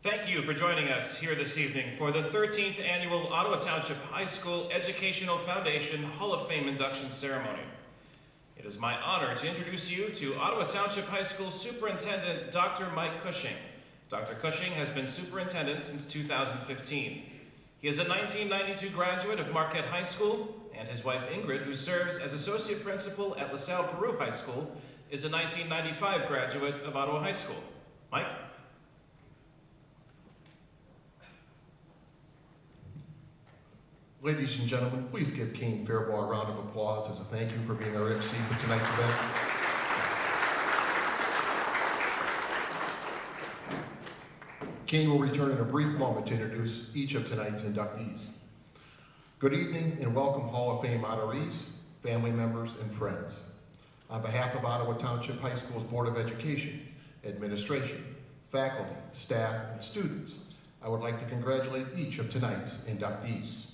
Thank you for joining us here this evening for the 13th Annual Ottawa Township High School Educational Foundation Hall of Fame induction ceremony. It is my honor to introduce you to Ottawa Township High School Superintendent Dr. Mike Cushing. Dr. Cushing has been superintendent since 2015. He is a 1992 graduate of Marquette High School, and his wife Ingrid, who serves as associate principal at LaSalle Brue High School, is a 1995 graduate of Ottawa High School. Mike? Ladies and gentlemen, please give Kane Farabaugh a round of applause as a thank you for being our MC for tonight's event. Kane will return in a brief moment to introduce each of tonight's inductees. Good evening and welcome Hall of Fame honorees, family members, and friends. On behalf of Ottawa Township High School's Board of Education, administration, faculty, staff, and students, I would like to congratulate each of tonight's inductees.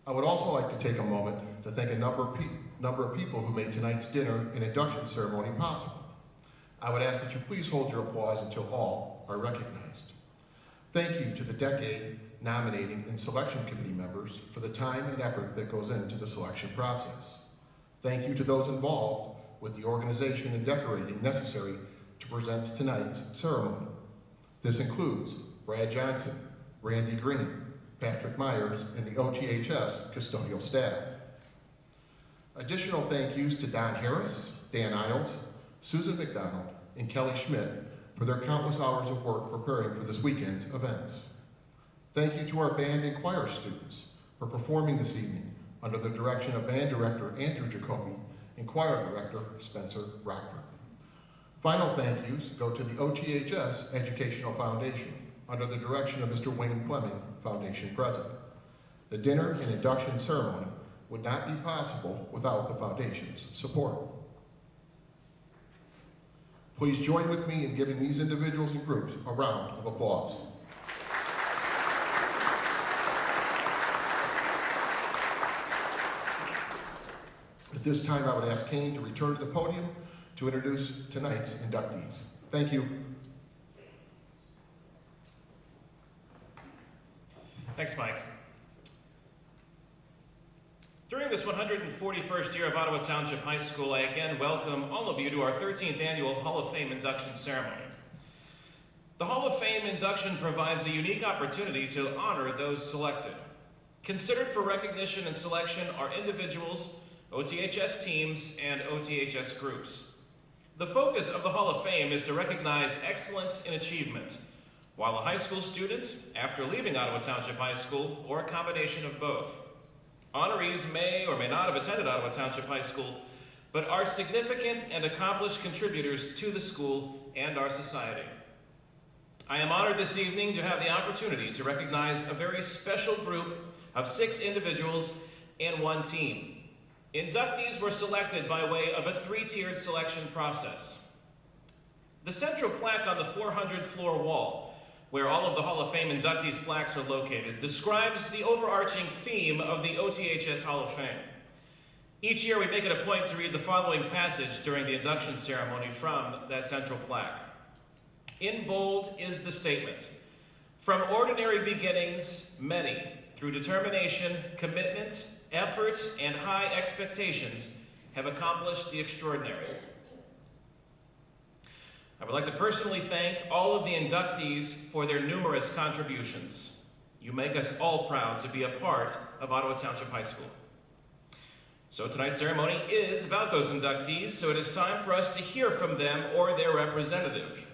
I would also like to take a moment to thank a number of people who made tonight's dinner and induction ceremony possible. I would ask that you please hold your applause until all are recognized. Thank you to the Decade, Nominating, and Selection Committee members for the time and effort that goes into the selection process. Thank you to those involved with the organization and decorating necessary to present tonight's ceremony. This includes Brad Johnson, Randy Green, Patrick Myers, and the OTHS custodial staff. Additional thank yous to Don Harris, Dan Isles, Susan McDonald, and Kelly Schmidt for their countless hours of work preparing for this weekend's events. Thank you to our band and choir students for performing this evening under the direction of band director Andrew Jacoby and choir director Spencer Rockford. Final thank yous go to the OTHS Educational Foundation under the direction of Mr. Wayne Fleming, Foundation President. The dinner and induction ceremony would not be possible without the Foundation's support. Please join with me in giving these individuals and groups a round of applause. At this time, I would ask Kane to return to the podium to introduce tonight's inductees. Thank you. Thanks, Mike. During this 141st year of Ottawa Township High School, I again welcome all of you to our 13th Annual Hall of Fame induction ceremony. The Hall of Fame induction provides a unique opportunity to honor those selected. Considered for recognition and selection are individuals, OTHS teams, and OTHS groups. The focus of the Hall of Fame is to recognize excellence in achievement, while a high school student, after leaving Ottawa Township High School, or a combination of both. Honorees may or may not have attended Ottawa Township High School, but are significant and accomplished contributors to the school and our society. I am honored this evening to have the opportunity to recognize a very special group of 6 individuals and 1 team. Inductees were selected by way of a 3-tiered selection process. The central plaque on the 400th floor wall, where all of the Hall of Fame inductees plaques are located, describes the overarching theme of the OTHS Hall of Fame. Each year we make it a point to read the following passage during the induction ceremony from that central plaque. In bold is the statement, "From ordinary beginnings, many, through determination, commitment, effort, and high expectations, have accomplished the extraordinary." I would like to personally thank all of the inductees for their numerous contributions. You make us all proud to be a part of Ottawa Township High School. So tonight's ceremony is about those inductees, so it is time for us to hear from them or their representative.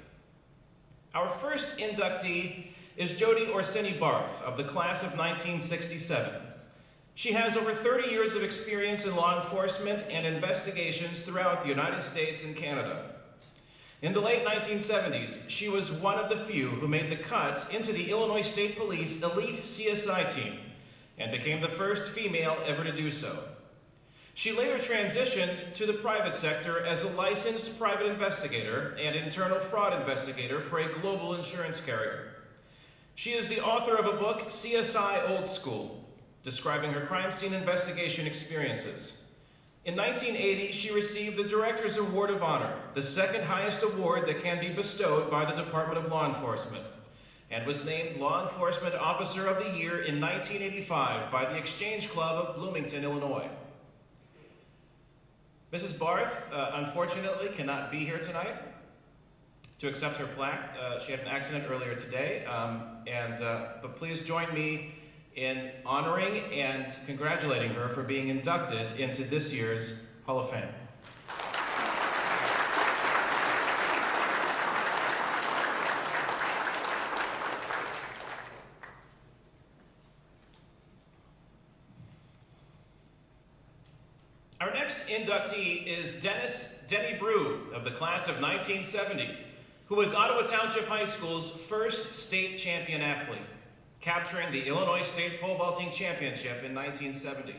Our first inductee is Jodi Orsini Barth of the class of 1967. She has over 30 years of experience in law enforcement and investigations throughout the United States and Canada. In the late 1970s, she was one of the few who made the cut into the Illinois State Police elite CSI team and became the first female ever to do so. She later transitioned to the private sector as a licensed private investigator and internal fraud investigator for a global insurance carrier. She is the author of a book, CSI Old School, describing her crime scene investigation experiences. In 1980, she received the Director's Award of Honor, the second highest award that can be bestowed by the Department of Law Enforcement. and was named Law Enforcement Officer of the Year in 1985 by the Exchange Club of Bloomington, Illinois. Mrs. Barth, unfortunately, cannot be here tonight to accept her plaque. She had an accident earlier today, but please join me in honoring and congratulating her for being inducted into this year's Hall of Fame. Our next inductee is Denny Brue of the class of 1970, who was Ottawa Township High School's first state champion athlete, capturing the Illinois State Pole Vaulting Championship in 1970.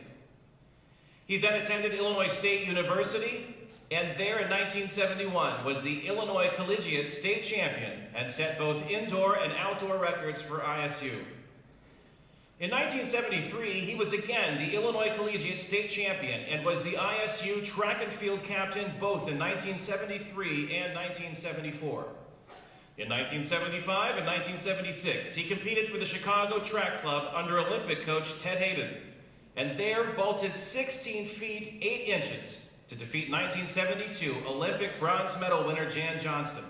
He then attended Illinois State University, and there in 1971 was the Illinois Collegiate State Champion and set both indoor and outdoor records for ISU. In 1973, he was again the Illinois Collegiate State Champion and was the ISU track and field captain both in 1973 and 1974. In 1975 and 1976, he competed for the Chicago Track Club under Olympic coach Ted Hayden, and there vaulted 16 feet 8 inches to defeat 1972 Olympic bronze medal winner Jan Johnston.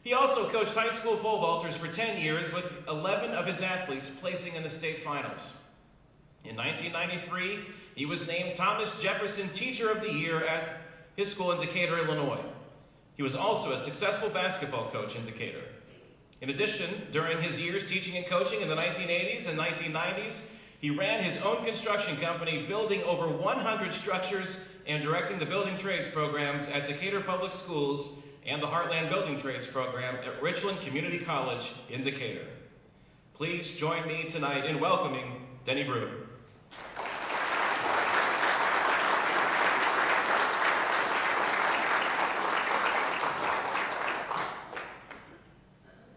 He also coached high school pole vaulters for 10 years, with 11 of his athletes placing in the state finals. In 1993, he was named Thomas Jefferson Teacher of the Year at his school in Decatur, Illinois. He was also a successful basketball coach in Decatur. In addition, during his years teaching and coaching in the 1980s and 1990s, he ran his own construction company, building over 100 structures and directing the building trades programs at Decatur Public Schools and the Heartland Building Trades program at Richland Community College in Decatur. Please join me tonight in welcoming Denny Brue.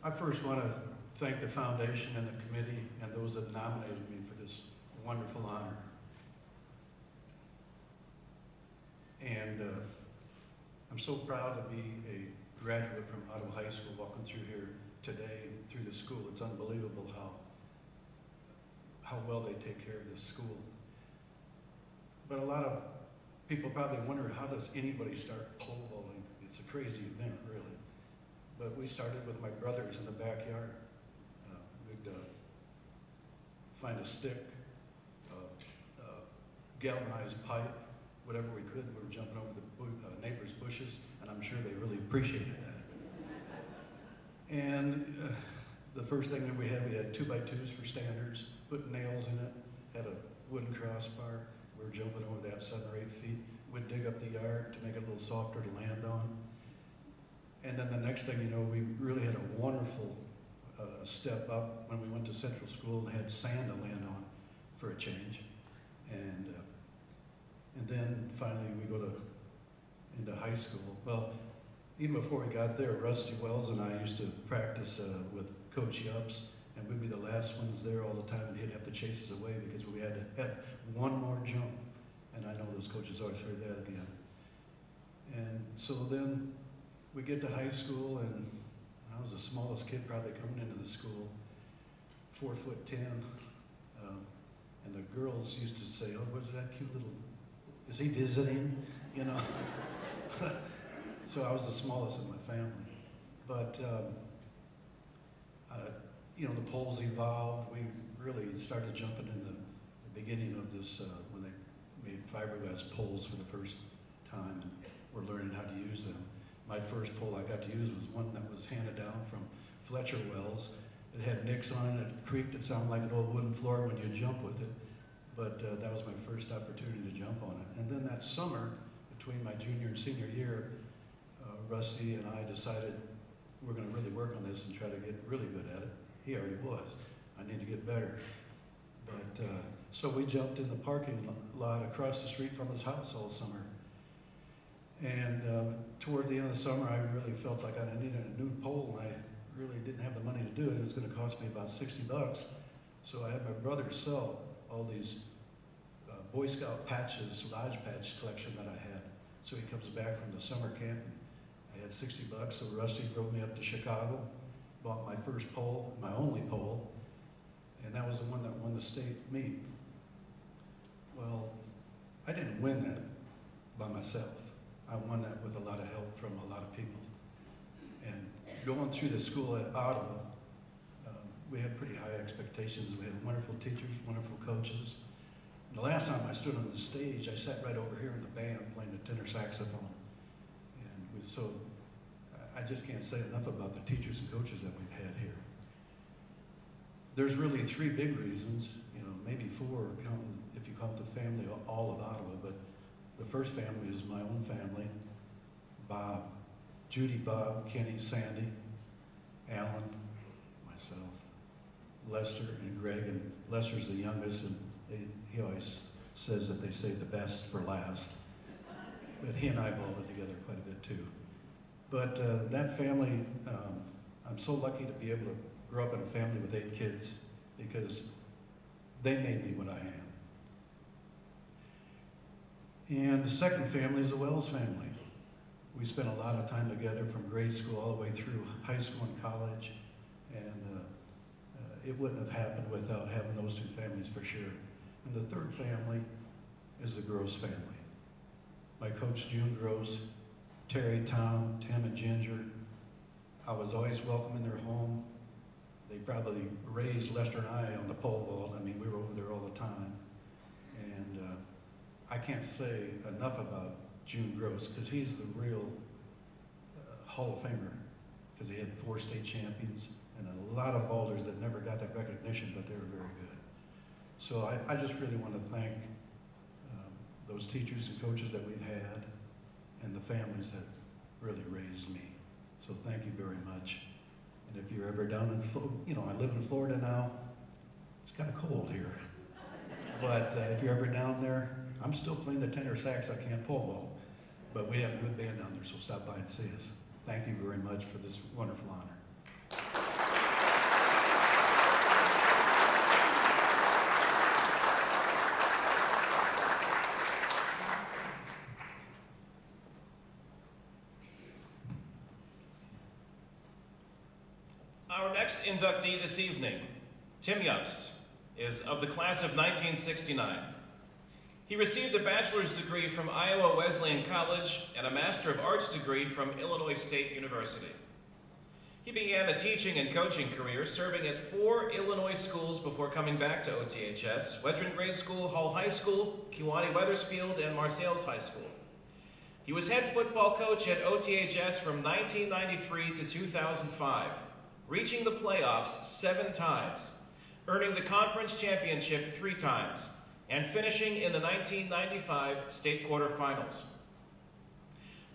I first want to thank the foundation and the committee and those that nominated me for this wonderful honor. And I'm so proud to be a graduate from Ottawa High School walking through here today, through the school. It's unbelievable how well they take care of this school. But a lot of people probably wonder, how does anybody start pole vaulting? It's a crazy event, really. But we started with my brothers in the backyard. We'd find a stick, galvanized pipe, whatever we could. We were jumping over the neighbors' bushes, and I'm sure they really appreciated that. And the first thing that we had 2x2s for standards, put nails in it, had a wooden crossbar. We were jumping over that 7 or 8 feet. We'd dig up the yard to make it a little softer to land on. And then the next thing you know, we really had a wonderful step up when we went to Central School and had sand to land on for a change. And then finally we go into high school. Well, even before we got there, Rusty Wells and I used to practice with Coach Jobst, and we'd be the last ones there all the time, and he'd have to chase us away because we had to have one more jump. And I know those coaches always heard that again. And so then we get to high school, and I was the smallest kid probably coming into the school, 4'10". And the girls used to say, "Oh, what's that cute little, is he visiting?" You know. So I was the smallest in my family. But, you know, the poles evolved. We really started jumping in the beginning of this, when they made fiberglass poles for the first time, and we're learning how to use them. My first pole I got to use was one that was handed down from Fletcher Wells. It had nicks on it, it creaked, it sounded like an old wooden floor when you jump with it. But that was my first opportunity to jump on it. And then that summer, between my junior and senior year, Rusty and I decided we're going to really work on this and try to get really good at it. He already was. I need to get better. But so we jumped in the parking lot across the street from his house all summer. And toward the end of the summer, I really felt like I needed a new pole, and I really didn't have the money to do it. It was going to cost me about $60. So I had my brother sell all these Boy Scout patches, Lodge patch collection that I had. So he comes back from the summer camp. I had $60, so Rusty drove me up to Chicago, bought my first pole, my only pole, and that was the one that won the state meet. Well, I didn't win that by myself. I won that with a lot of help from a lot of people. And going through the school at Ottawa, we had pretty high expectations. We had wonderful teachers, wonderful coaches. And the last time I stood on the stage, I sat right over here in the band playing the tenor saxophone. And so I just can't say enough about the teachers and coaches that we've had here. There's really three big reasons, maybe four, if you count the family, all of Ottawa, but the first family is my own family. Bob, Jodi, Bob, Kenny, Sandy, Alan, myself, Lester, and Greg. And Lester's the youngest, and he always says that they save the best for last. But he and I bonded together quite a bit too. But that family, I'm so lucky to be able to grow up in a family with 8 kids because they made me what I am. And the second family is the Wells family. We spent a lot of time together from grade school all the way through high school and college, and it wouldn't have happened without having those two families for sure. And the third family is the Gross family. My coach, June Gross, Terry, Tom, Tim, and Ginger. I was always welcome in their home. They probably raised Lester and I on the pole vault. I mean, we were over there all the time. And I can't say enough about June Gross because he's the real Hall of Famer because he had 4 state champions and a lot of vaulters that never got that recognition, but they were very good. So I just really want to thank those teachers and coaches that we've had and the families that really raised me. So thank you very much. And if you're ever down in, I live in Florida now. It's kind of cold here. But if you're ever down there, I'm still playing the tenor sax. I can't pole vault. But we have a good band down there, so stop by and see us. Thank you very much for this wonderful honor. Our next inductee this evening, Tim Jobst, is of the class of 1969. He received a bachelor's degree from Iowa Wesleyan College and a Master of Arts degree from Illinois State University. He began a teaching and coaching career serving at 4 Illinois schools before coming back to OTHS, Wedren Grade School, Hall High School, Kewanee Wethersfield, and Marseilles High School. He was head football coach at OTHS from 1993 to 2005, reaching the playoffs 7 times, earning the conference championship 3 times, and finishing in the 1995 state quarterfinals.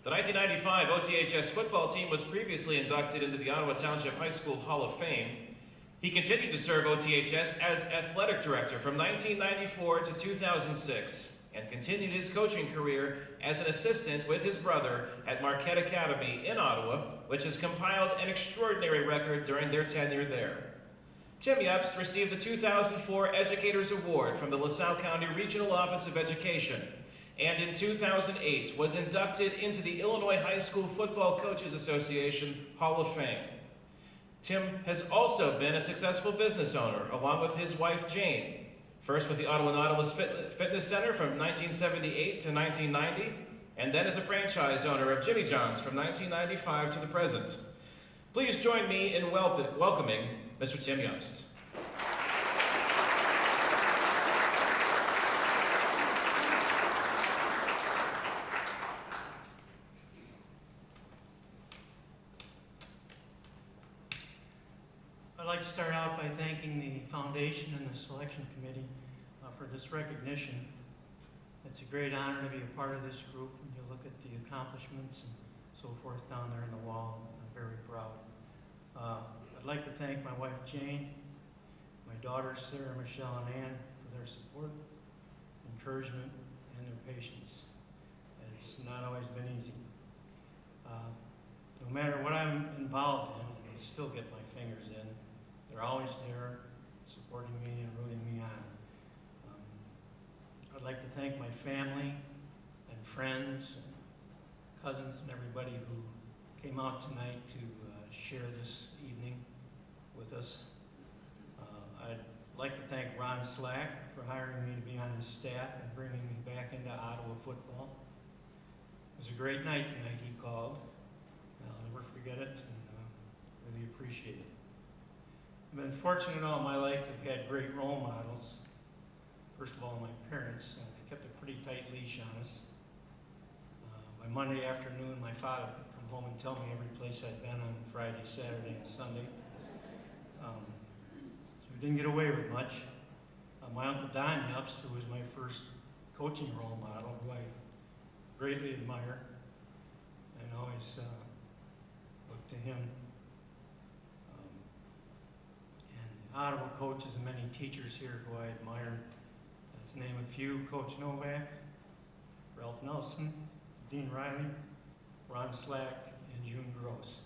The 1995 OTHS football team was previously inducted into the Ottawa Township High School Hall of Fame. He continued to serve OTHS as athletic director from 1994 to 2006, and continued his coaching career as an assistant with his brother at Marquette Academy in Ottawa, which has compiled an extraordinary record during their tenure there. Tim Jobst received the 2004 Educators Award from the LaSalle County Regional Office of Education, and in 2008 was inducted into the Illinois High School Football Coaches Association Hall of Fame. Tim has also been a successful business owner, along with his wife Jane, first with the Ottawa Nautilus Fitness Center from 1978 to 1990, and then as a franchise owner of Jimmy John's from 1995 to the present. Please join me in welcoming Mr. Tim Jobst. I'd like to start out by thanking the foundation and the selection committee for this recognition. It's a great honor to be a part of this group when you look at the accomplishments and so forth down there in the wall. I'm very proud. I'd like to thank my wife Jane, my daughters Sarah, Michelle, and Ann for their support, encouragement, and their patience. It's not always been easy. No matter what I'm involved in, I still get my fingers in. They're always there, supporting me and rooting me on. I'd like to thank my family and friends and cousins and everybody who came out tonight to share this evening with us. I'd like to thank Ron Slack for hiring me to be on his staff and bringing me back into Ottawa football. It was a great night tonight, he called. I'll never forget it, and really appreciate it. I've been fortunate all my life to have had great role models. First of all, my parents. They kept a pretty tight leash on us. By Monday afternoon, my father would come home and tell me every place I'd been on Friday, Saturday, and Sunday. So we didn't get away with much. My Uncle Don Jobst, who was my first coaching role model, who I greatly admire, and always look to him. And Ottawa coaches and many teachers here who I admire. To name a few: Coach Novak, Ralph Nelson, Dean Riley, Ron Slack, and June Gross.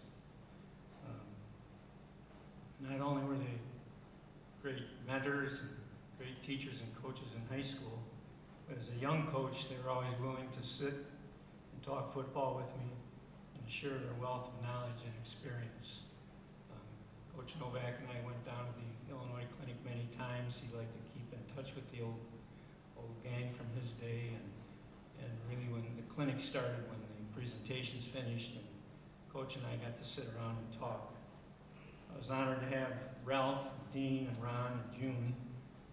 Not only were they great mentors and great teachers and coaches in high school, but as a young coach, they were always willing to sit and talk football with me and share their wealth of knowledge and experience. Coach Novak and I went down to the Illinois Clinic many times. He liked to keep in touch with the old gang from his day, and really when the clinic started, when the presentations finished, and Coach and I got to sit around and talk. I was honored to have Ralph, Dean, and Ron, and June,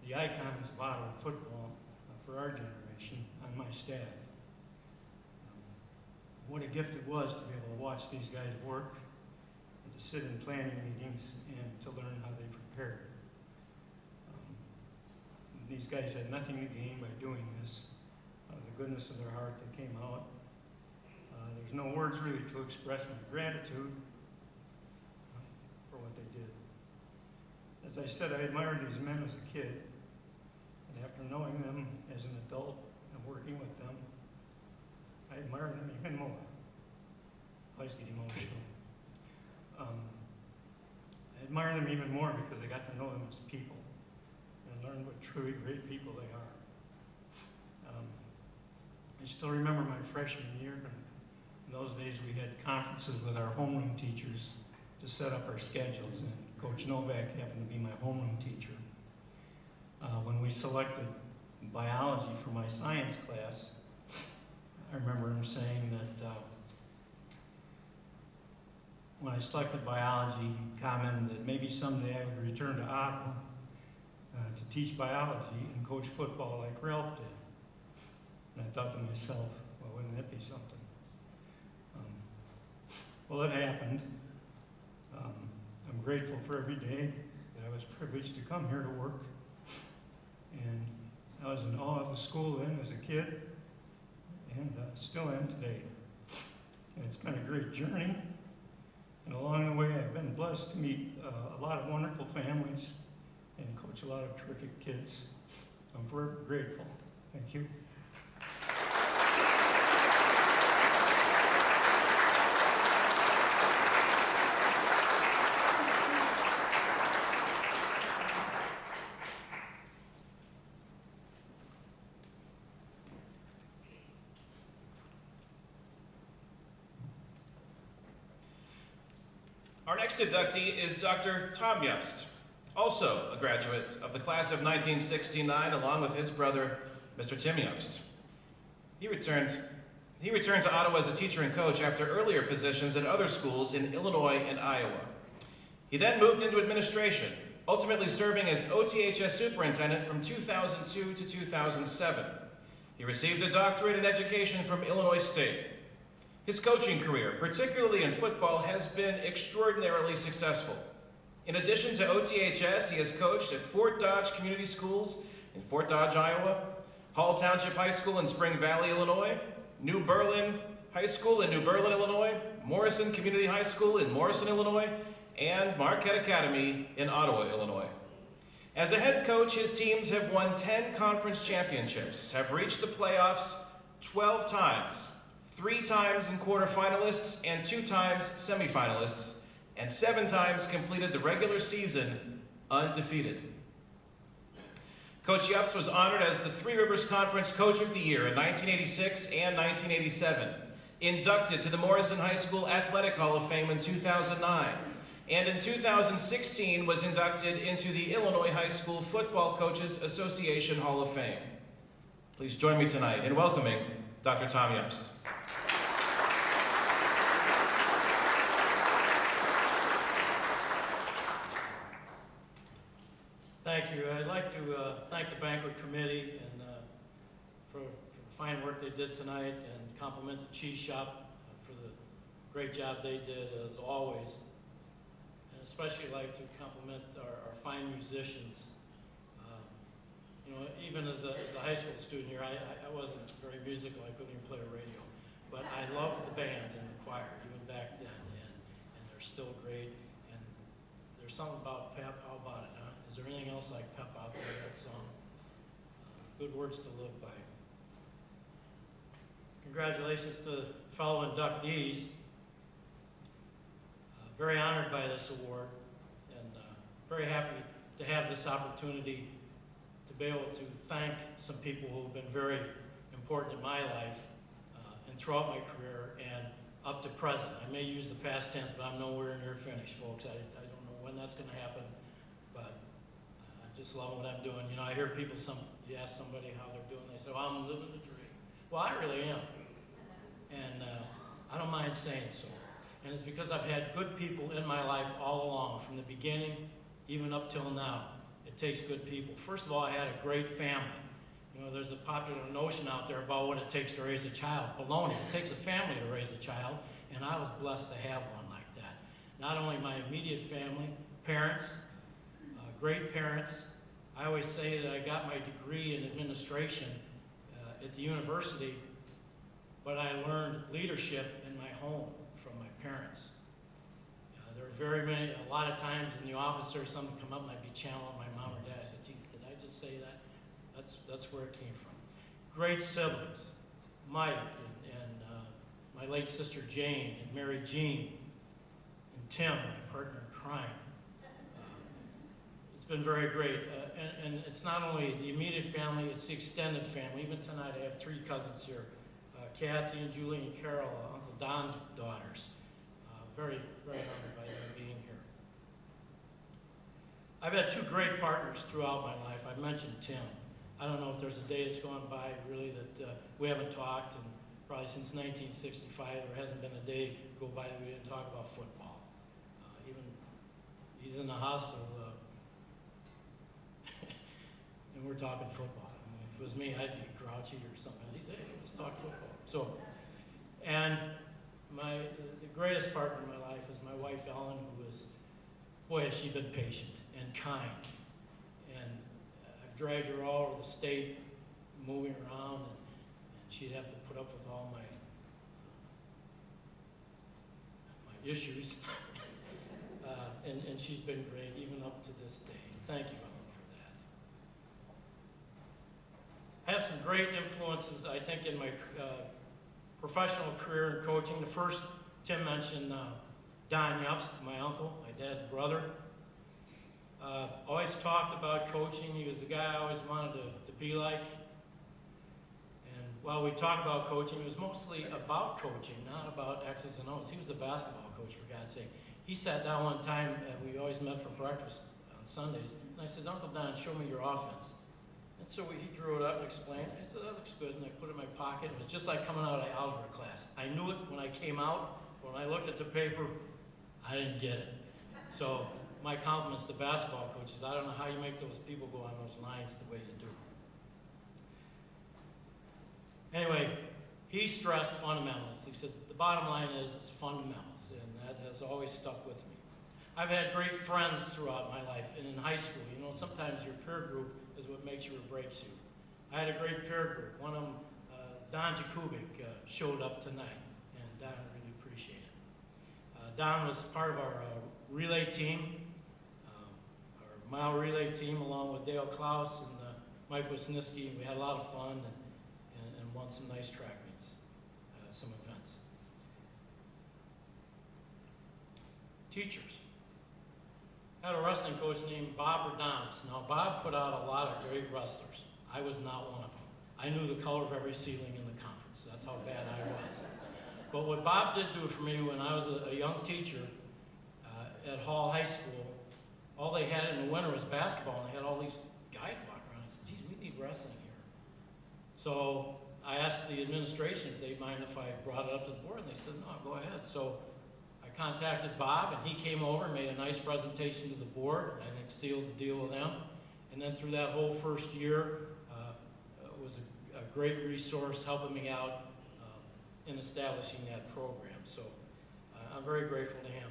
the icons of Ottawa football for our generation, on my staff. What a gift it was to be able to watch these guys work, and to sit in planning meetings, and to learn how they prepared. These guys had nothing to gain by doing this. The goodness of their heart that came out. There's no words really to express my gratitude for what they did. As I said, I admired these men as a kid, and after knowing them as an adult and working with them, I admire them even more. I always get emotional. I admire them even more because I got to know them as people and learn what truly great people they are. I still remember my freshman year, and in those days we had conferences with our homeroom teachers to set up our schedules, and Coach Novak happened to be my homeroom teacher. When we selected biology for my science class, I remember him saying that when I selected biology, he commented that maybe someday I would return to Ottawa to teach biology and coach football like Ralph did. And I thought to myself, well, wouldn't that be something? Well, it happened. I'm grateful for every day that I was privileged to come here to work. And I was in awe of the school then as a kid, and still am today. And it's been a great journey. And along the way, I've been blessed to meet a lot of wonderful families and coach a lot of terrific kids. I'm forever grateful. Thank you. Our next inductee is Dr. Tom Jobst, also a graduate of the class of 1969, along with his brother, Mr. Tim Jobst. He returned to Ottawa as a teacher and coach after earlier positions at other schools in Illinois and Iowa. He then moved into administration, ultimately serving as OTHS superintendent from 2002 to 2007. He received a doctorate in education from Illinois State. His coaching career, particularly in football, has been extraordinarily successful. In addition to OTHS, he has coached at Fort Dodge Community Schools in Fort Dodge, Iowa, Hall Township High School in Spring Valley, Illinois, New Berlin High School in New Berlin, Illinois, Morrison Community High School in Morrison, Illinois, and Marquette Academy in Ottawa, Illinois. As a head coach, his teams have won 10 conference championships, have reached the playoffs 12 times, 3 times in quarterfinalists and 2 times semifinalists, and 7 times completed the regular season undefeated. Coach Jobst was honored as the Three Rivers Conference Coach of the Year in 1986 and 1987, inducted to the Morrison High School Athletic Hall of Fame in 2009, and in 2016 was inducted into the Illinois High School Football Coaches Association Hall of Fame. Please join me tonight in welcoming Dr. Tom Jobst. Thank you. I'd like to thank the banquet committee and for the fine work they did tonight, and compliment the cheese shop for the great job they did as always. And especially like to compliment our fine musicians. You know, even as a high school student here, I wasn't very musical. I couldn't even play a radio. But I loved the band and the choir even back then, and they're still great. And there's something about pep. How about it, huh? Is there anything else like pep out there, that song? Good words to live by. Congratulations to fellow inductees. Very honored by this award, and very happy to have this opportunity to be able to thank some people who have been very important in my life and throughout my career and up to present. I may use the past tense, but I'm nowhere near finished, folks. I don't know when that's going to happen, but I just love what I'm doing. You know, I hear people, you ask somebody how they're doing, they say, well, I'm living the dream. Well, I really am, and I don't mind saying so. And it's because I've had good people in my life all along, from the beginning, even up till now. It takes good people. First of all, I had a great family. You know, there's a popular notion out there about what it takes to raise a child. Baloney. It takes a family to raise a child, and I was blessed to have one like that. Not only my immediate family, parents, great parents. I always say that I got my degree in administration at the university, but I learned leadership in my home from my parents. There are a lot of times in the office there's something come up and I'd be channeling my mom or dad. I said, gee, did I just say that? That's where it came from. Great siblings, Mike and my late sister Jane and Mary Jean and Tim, my partner in crime. It's been very great. And it's not only the immediate family, it's the extended family. Even tonight I have 3 cousins here, Kathy and Julie and Carol, Uncle Don's daughters. Very, very honored by them being here. I've had 2 great partners throughout my life. I've mentioned Tim. I don't know if there's a day that's gone by really that we haven't talked, and probably since 1965 there hasn't been a day go by that we didn't talk about football. Even he's in the hospital and we're talking football. I mean, if it was me, I'd be grouchy or something. He's, hey, let's talk football. So, and the greatest partner in my life is my wife, Ellen, who is, boy, has she been patient and kind. And I've dragged her all over the state, moving around, and she'd have to put up with all my issues. And she's been great, even up to this day. Thank you, Ellen, for that. I have some great influences, I think, in my professional career in coaching. The first, Tim mentioned Don Jobst, my uncle, my dad's brother. Always talked about coaching. He was the guy I always wanted to be like. And while we talked about coaching, it was mostly about coaching, not about X's and O's. He was a basketball coach, for God's sake. He sat down one time, we always met for breakfast on Sundays, and I said, Uncle Don, show me your offense. And so he drew it up and explained. I said, that looks good, and I put it in my pocket. It was just like coming out of algebra class. I knew it when I came out, but when I looked at the paper, I didn't get it. So my compliments to basketball coaches. I don't know how you make those people go on those lines the way you do. Anyway, he stressed fundamentals. He said, the bottom line is it's fundamentals, and that has always stuck with me. I've had great friends throughout my life, and in high school, you know, sometimes your peer group is what makes you or breaks you. I had a great peer group. One of them, Don Jakubik, showed up tonight, and Don really appreciated it. Don was part of our relay team, our mile relay team, along with Dale Klaus and Mike Wisniewski. We had a lot of fun and won some nice track meets, some events. Teachers. I had a wrestling coach named Bob Rodanis. Now, Bob put out a lot of great wrestlers. I was not one of them. I knew the color of every ceiling in the conference. That's how bad I was. But what Bob did do for me when I was a young teacher, at Hall High School, all they had in the winter was basketball, and they had all these guys walking around. I said, geez, we need wrestling here. So I asked the administration if they'd mind if I brought it up to the board, and they said, no, go ahead. So I contacted Bob, and he came over and made a nice presentation to the board. I think sealed the deal with them. And then through that whole first year, was a great resource helping me out in establishing that program. So I'm very grateful to him.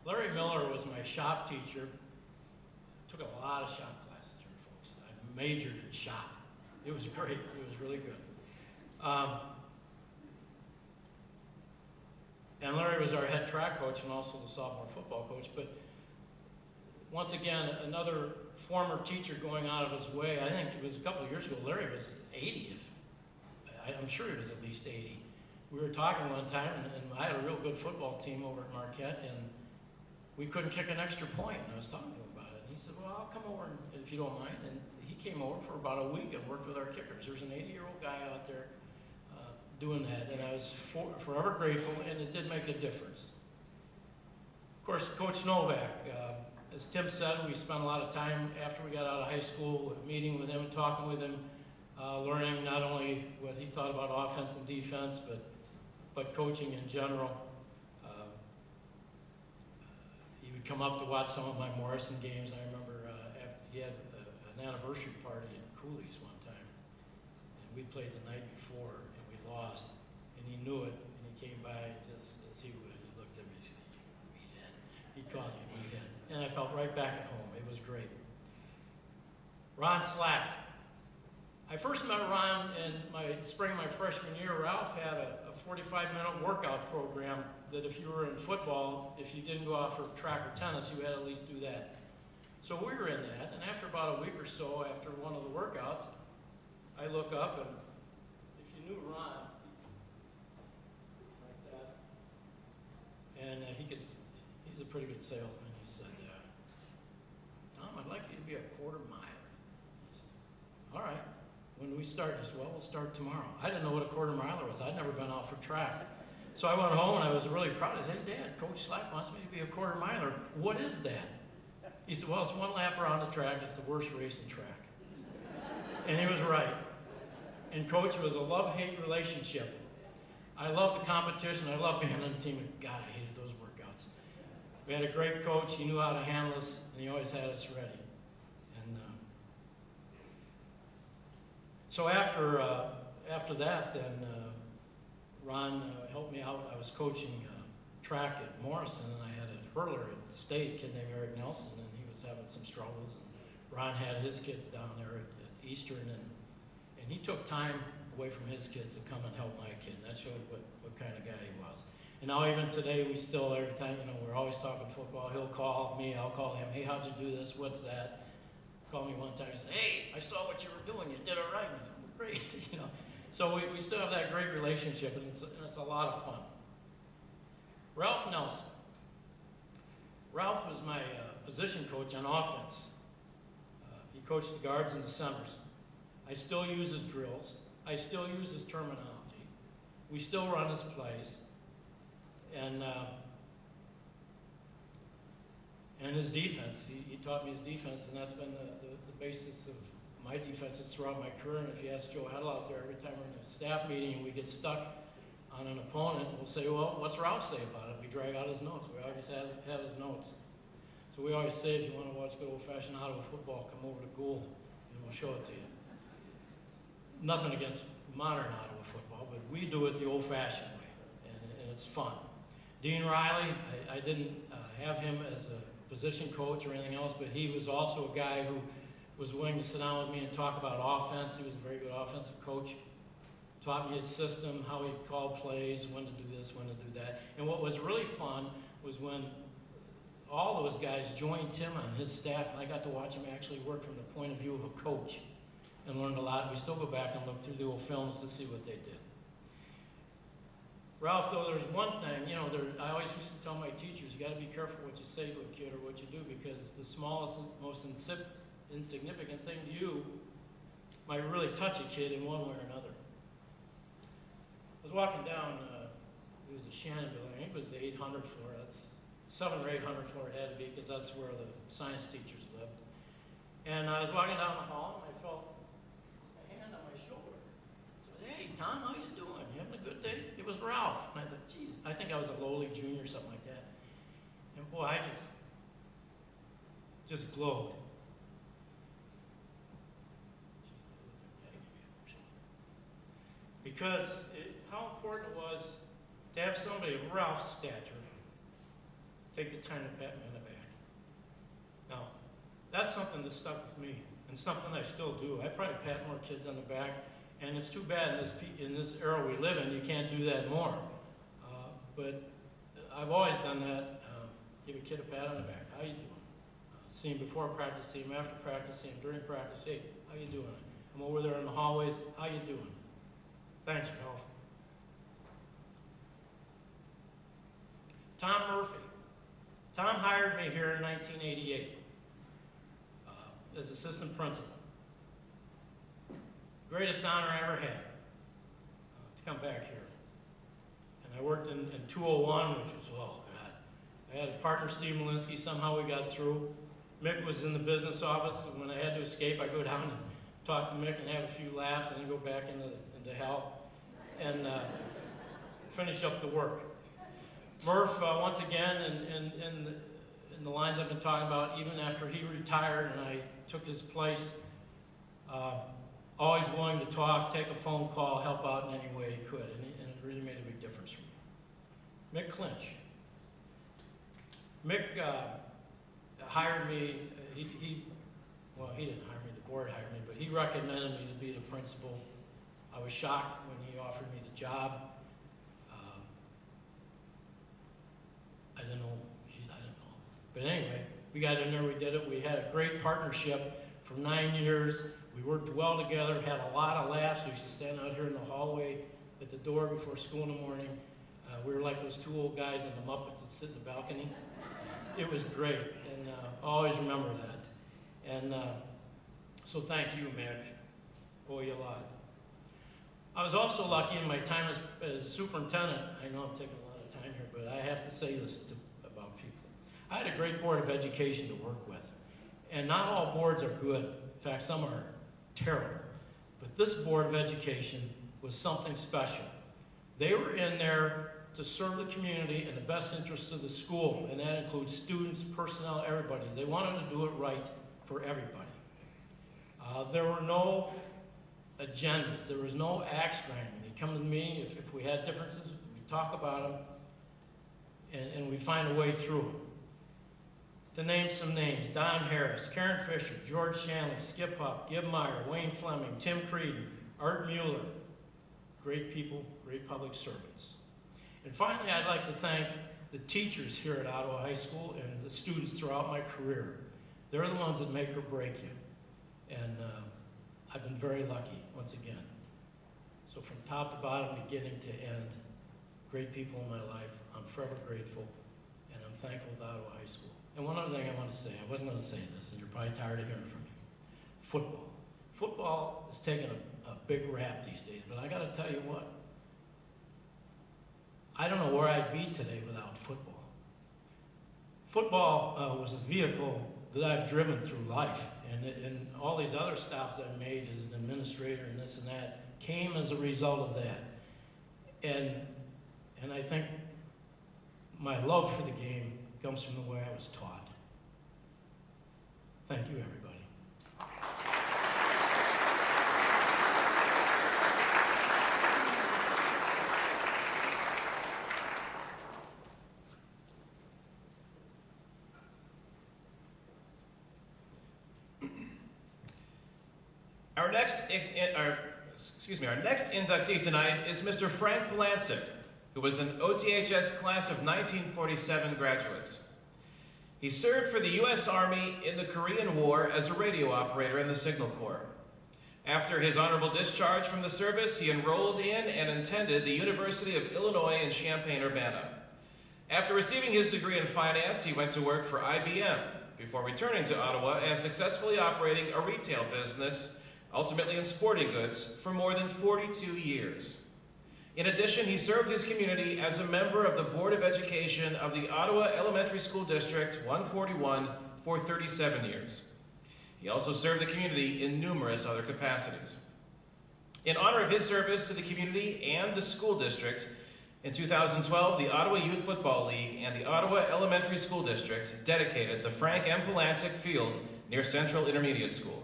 Larry Miller was my shop teacher. Took a lot of shop classes here, folks. I majored in shop. It was great. It was really good. And Larry was our head track coach and also the sophomore football coach. But once again, another former teacher going out of his way. I think it was a couple of years ago. Larry was 80. I'm sure he was at least 80. We were talking one time, and I had a real good football team over at Marquette, and we couldn't kick an extra point. And I was talking to him about it. And he said, well, I'll come over if you don't mind. And he came over for about a week and worked with our kickers. There's an 80-year-old guy out there doing that, and I was forever grateful, and it did make a difference. Of course, Coach Novak, as Tim said, we spent a lot of time after we got out of high school meeting with him, talking with him, learning not only what he thought about offense and defense, but coaching in general. He would come up to watch some of my Morrison games. I remember he had an anniversary party at Cooley's one time, and we played the night before, and we lost, and he knew it, and he came by just as he would. He looked at me, he said, "Meathead." He called you meathead, and I felt right back at home. It was great. Ron Slack. I first met Ron in my freshman year. Ralph had a 45-minute workout program that if you were in football, if you didn't go out for track or tennis, you had to at least do that. So we were in that, and after about a week or so, after one of the workouts, I look up, and if you knew Ron, he's like that, and he's a pretty good salesman. He said, Tom, I'd like you to be a quarter miler. I said, all right. When do we start? He said, well, we'll start tomorrow. I didn't know what a quarter miler was. I'd never been out for track. So I went home, and I was really proud. I said, hey, Dad, Coach Slack wants me to be a quarter miler. What is that? He said, well, it's one lap around the track. It's the worst race in track. And he was right. And Coach, it was a love-hate relationship. I loved the competition. I loved being on the team. God, I hated those workouts. We had a great coach. He knew how to handle us, and he always had us ready. And so after that, then Ron helped me out. I was coaching track at Morrison, and I had a hurdler at State, a kid named Eric Nelson, and he was having some struggles. And Ron had his kids down there at Eastern, and he took time away from his kids to come and help my kid. And that showed what kind of guy he was. And now even today, we still, every time, we're always talking football. He'll call me, I'll call him. Hey, how'd you do this? What's that? Called me one time and said, hey, I saw what you were doing. You did it right. And I said, well, great, So we still have that great relationship, and it's a lot of fun. Ralph Nelson. Ralph was my position coach on offense. He coached the guards and the centers. I still use his drills. I still use his terminology. We still run his plays. And his defense. He taught me his defense, and that's been the basis of my defenses throughout my career. And if you ask Joe Heddle out there, every time we're in a staff meeting and we get stuck on an opponent, we'll say, well, what's Ralph say about it? We drag out his notes. We always have his notes. So we always say, if you want to watch good old-fashioned Ottawa football, come over to Gould, and we'll show it to you. Nothing against modern Ottawa football, but we do it the old-fashioned way, and it's fun. Dean Riley, I didn't have him as a position coach or anything else, but he was also a guy who was willing to sit down with me and talk about offense. He was a very good offensive coach. Taught me his system, how he called plays, when to do this, when to do that. And what was really fun was when all those guys joined Tim on his staff, and I got to watch him actually work from the point of view of a coach and learned a lot. We still go back and look through the old films to see what they did. Ralph, though, there's one thing, I always used to tell my teachers, you got to be careful what you say to a kid or what you do, because the smallest, most insignificant thing to you might really touch a kid in one way or another. I was walking down, it was the Shannon building, I think it was the 800 floor, that's 700 or 800 floor it had to be, because that's where the science teachers lived. And I was walking down the hall, and I felt a hand on my shoulder. I said, "Hey, Tom, how you doing? You having a good day?" It was Ralph. And I thought, geez, I think I was a lowly junior or something like that. And boy, I just glowed. Because how important it was to have somebody of Ralph's stature take the time to pat me on the back. Now, that's something that stuck with me, and something I still do. I probably pat more kids on the back, and it's too bad in this era we live in, you can't do that more. But I've always done that. Give a kid a pat on the back. How you doing? See him before practice, see him after practice, see him during practice. Hey, how you doing? I'm over there in the hallways. How you doing? Thanks, Ralph. Tom Murphy. Tom hired me here in 1988 as assistant principal. Greatest honor I ever had to come back here. And I worked in 201, which was, oh God. I had a partner, Steve Malinsky. Somehow we got through. Mick was in the business office, and when I had to escape, I go down and talk to Mick and have a few laughs, and then go back into hell and finish up the work. Murph, once again, in the lines I've been talking about, even after he retired and I took his place, always willing to talk, take a phone call, help out in any way he could, and it really made a big difference for me. Mick Clinch. Mick hired me, well, he didn't hire me, the board hired me, but he recommended me to be the principal. I was shocked when he offered me the job. I didn't know. But anyway, we got in there, we did it. We had a great partnership for 9 years. We worked well together, had a lot of laughs. We used to stand out here in the hallway at the door before school in the morning. We were like those two old guys in the Muppets that sit in the balcony. It was great, and I always remember that. And so thank you, Mick. Owe you a lot. I was also lucky in my time as superintendent. I know I'm taking a lot of time here, but I have to say this about people. I had a great board of education to work with. And not all boards are good. In fact, some are terrible. But this board of education was something special. They were in there to serve the community in the best interest of the school, and that includes students, personnel, everybody. They wanted to do it right for everybody. There were no agendas. There was no axe grinding. They'd come to the meeting. If we had differences, we'd talk about them, and we'd find a way through them. To name some names: Don Harris, Karen Fisher, George Shanley, Skip Hupp, Gib Meyer, Wayne Fleming, Tim Creedon, Art Mueller. Great people, great public servants. And finally, I'd like to thank the teachers here at Ottawa High School and the students throughout my career. They're the ones that make or break you. And I've been very lucky, once again. So from top to bottom, beginning to end, great people in my life. I'm forever grateful, and I'm thankful to Ottawa High School. And one other thing I want to say, I wasn't going to say this, and you're probably tired of hearing from me. Football. Football is taking a big rap these days, but I got to tell you what, I don't know where I'd be today without football. Football was a vehicle that I've driven through life, and all these other stops I've made as an administrator and this and that came as a result of that. And I think my love for the game comes from the way I was taught. Thank you, everybody. Our next inductee tonight is Mr. Frank Polancic, who was an OTHS class of 1947 graduates. He served for the U.S. Army in the Korean War as a radio operator in the Signal Corps. After his honorable discharge from the service, he enrolled in and attended the University of Illinois in Champaign-Urbana. After receiving his degree in finance, he went to work for IBM before returning to Ottawa and successfully operating a retail business, ultimately in sporting goods, for more than 42 years. In addition, he served his community as a member of the Board of Education of the Ottawa Elementary School District 141 for 37 years. He also served the community in numerous other capacities. In honor of his service to the community and the school district, in 2012, the Ottawa Youth Football League and the Ottawa Elementary School District dedicated the Frank M. Polancic Field near Central Intermediate School.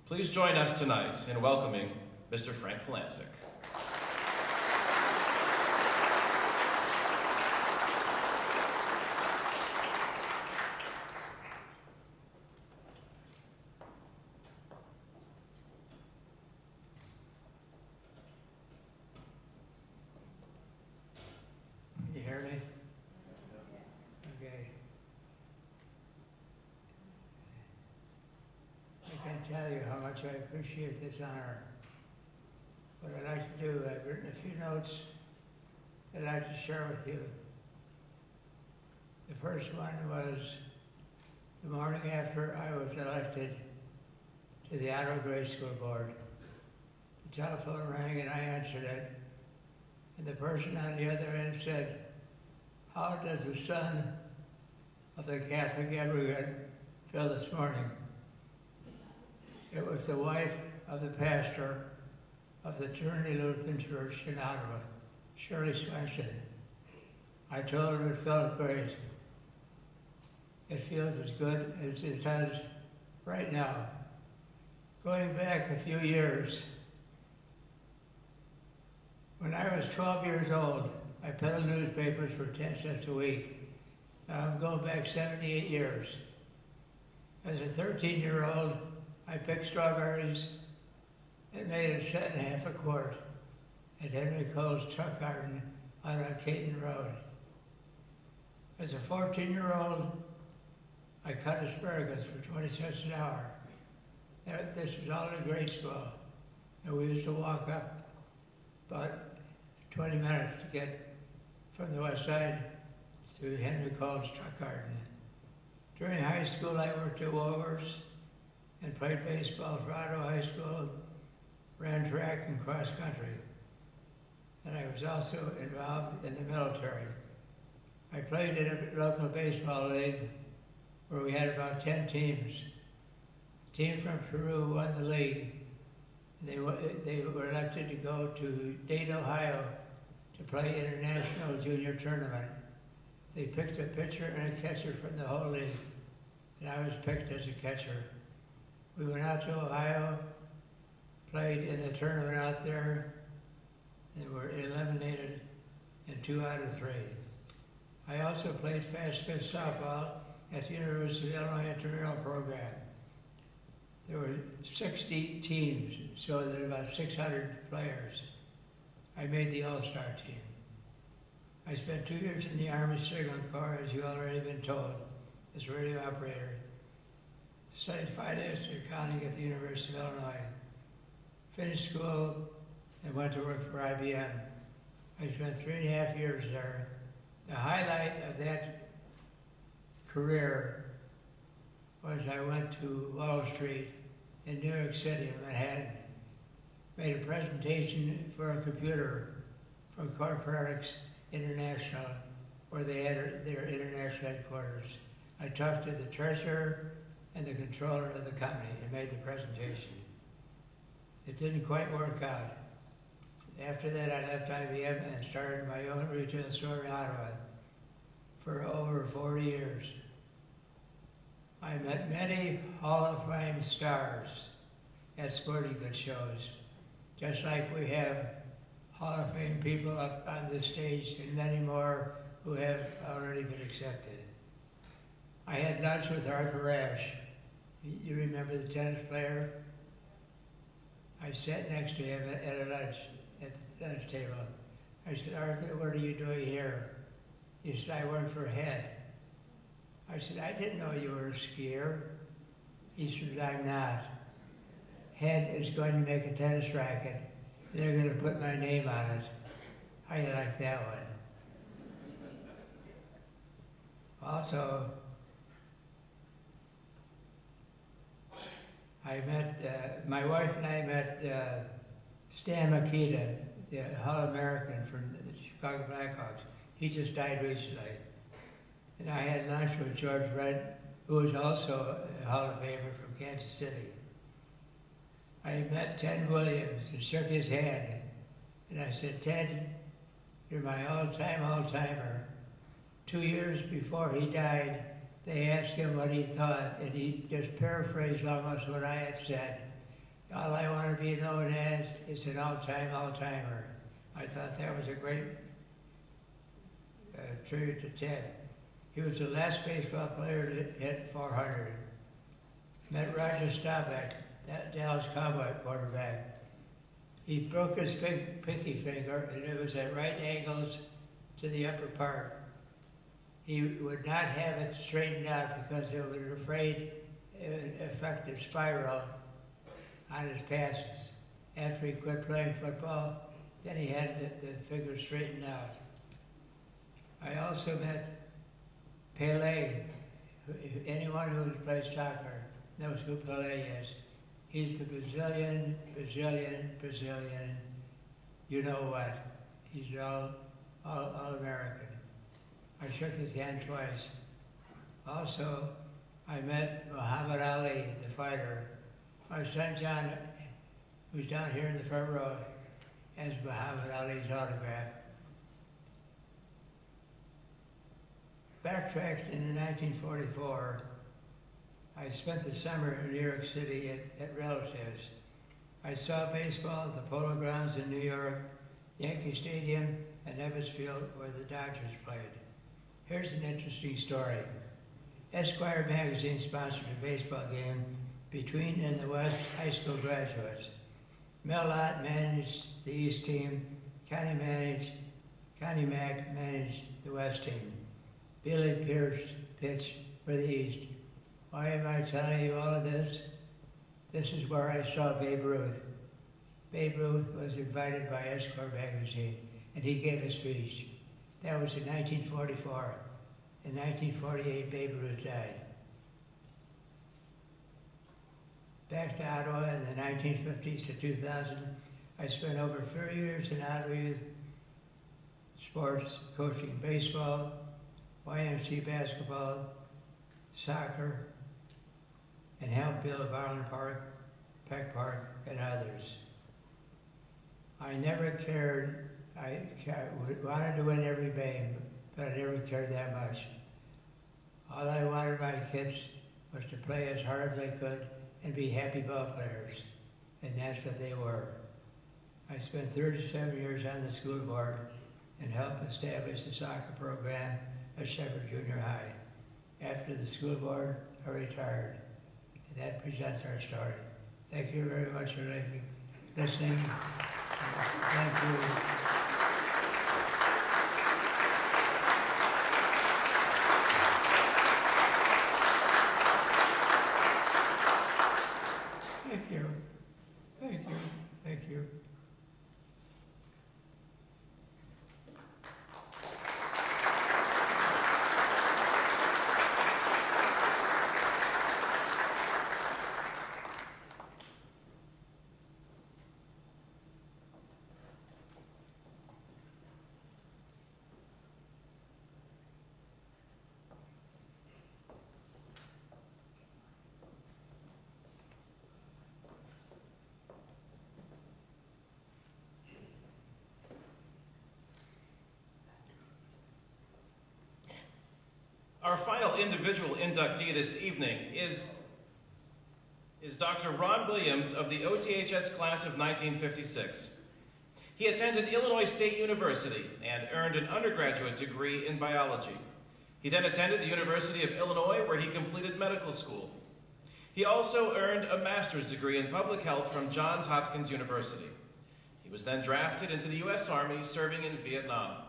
Please join us tonight in welcoming Mr. Frank Polancic. You hear me? Okay. I can't tell you how much I appreciate this honor. What I'd like to do, I've written a few notes that I'd like to share with you. The first one was the morning after I was elected to the Ottawa Grade School Board. The telephone rang and I answered it. And the person on the other end said, "How does the son of the Catholic Emigrant feel this morning?" It was the wife of the pastor of the Trinity Lutheran Church in Ottawa, Shirley Swenson. I told her it felt great. It feels as good as it does right now. Going back a few years, when I was 12 years old, I peddled newspapers for 10 cents a week. Now I'm going back 78 years. As a 13-year-old, I picked strawberries and made a cent and a half a quart at Henry Cole's truck garden on Kane Road. As a 14-year-old, I cut asparagus for 20 cents an hour. This was all in grade school. And we used to walk up about 20 minutes to get from the west side to Henry Cole's truck garden. During high school, I worked at Woolworths and played baseball for Ottawa High School, ran track and cross country. And I was also involved in the military. I played in a local baseball league where we had about 10 teams. A team from Brue won the league. They were elected to go to Dayton, Ohio to play international junior tournament. They picked a pitcher and a catcher from the whole league, and I was picked as a catcher. We went out to Ohio, played in the tournament out there, and were eliminated in 2 out of 3. I also played fast pitch softball at the University of Illinois intramural program. There were 60 teams, so there were about 600 players. I made the all-star team. I spent 2 years in the Army Signal Corps, as you already been told, as radio operator. Studied finance and accounting at the University of Illinois. Finished school and went to work for IBM. I spent 3.5 years there. The highlight of that career was I went to Wall Street in New York City, Manhattan, made a presentation for a computer for Corporatics International, where they had their international headquarters. I talked to the treasurer and the controller of the company and made the presentation. It didn't quite work out. After that, I left IBM and started my own retail store in Ottawa for over 40 years. I met many Hall of Fame stars at sporting goods shows, just like we have Hall of Fame people up on this stage and many more who have already been accepted. I had lunch with Arthur Ashe. You remember the tennis player? I sat next to him at the lunch table. I said, "Arthur, what are you doing here?" He said, "I work for Ed." I said, "I didn't know you were a skier." He said, "I'm not. Ed is going to make a tennis racket. They're going to put my name on it." How do you like that one? Also, I met, my wife and I met Stan Makita, the All-American from the Chicago Blackhawks. He just died recently. And I had lunch with George Brett, who was also a Hall of Famer from Kansas City. I met Ted Williams and shook his hand. And I said, Ted, you're my all-timer. 2 years before he died, they asked him what he thought, and he just paraphrased almost what I had said. All I want to be known as is an all-timer. I thought that was a great tribute to Ted. He was the last baseball player to hit 400. Met Roger Staubach, that Dallas Cowboy quarterback. He broke his pinky finger, and it was at right angles to the upper part. He would not have it straightened out because he was afraid it would affect his spiral on his passes. After he quit playing football, then he had the finger straightened out. I also met Pele. Anyone who has played soccer knows who Pele is. He's the Brazilian, you know what. He's all American. I shook his hand twice. Also, I met Muhammad Ali, the fighter. My son John, who's down here in the front row, has Muhammad Ali's autograph. Backtracked in 1944, I spent the summer in New York City at relatives. I saw baseball at the Polo Grounds in New York, Yankee Stadium, and Ebbets Field where the Dodgers played. Here's an interesting story. Esquire magazine sponsored a baseball game between and the West high school graduates. Mel Ott managed the East team, Connie Mack managed the West team. Billy Pierce pitched for the East. Why am I telling you all of this? This is where I saw Babe Ruth. Babe Ruth was invited by Esquire magazine, and he gave a speech. That was in 1944. In 1948, Babe Ruth died. Back to Ottawa in the 1950s to 2000, I spent over 30 years in Ottawa youth sports, coaching baseball, YMC basketball, soccer, and helped build Varlin Park, Peck Park, and others. I never cared, I wanted to win every game, but I never cared that much. All I wanted my kids was to play as hard as I could and be happy ball players, and that's what they were. I spent 37 years on the school board and helped establish the soccer program at Shepherd Junior High. After the school board, I retired. And that presents our story. Thank you very much for listening. Thank you. Thank you. Thank you. Thank you. Our final individual inductee this evening is Dr. Ron Williams of the OTHS class of 1956. He attended Illinois State University and earned an undergraduate degree in biology. He then attended the University of Illinois, where he completed medical school. He also earned a master's degree in public health from Johns Hopkins University. He was then drafted into the U.S. Army, serving in Vietnam.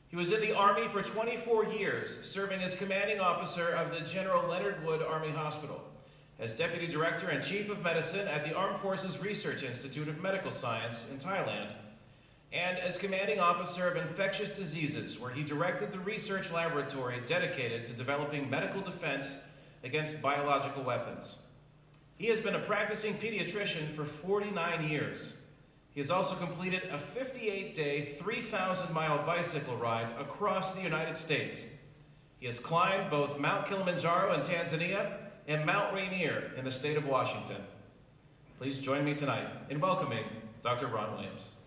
He was in the Army for 24 years, serving as commanding officer of the General Leonard Wood Army Hospital, as Deputy Director and Chief of Medicine at the Armed Forces Research Institute of Medical Science in Thailand, and as commanding officer of infectious diseases, where he directed the research laboratory dedicated to developing medical defense against biological weapons. He has been a practicing pediatrician for 49 years. He He has also completed a 58-day, 3,000-mile bicycle ride across the United States. He has climbed both Mount Kilimanjaro in Tanzania and Mount Rainier in the state of Washington. Please join me tonight in welcoming Dr. Ron Williams.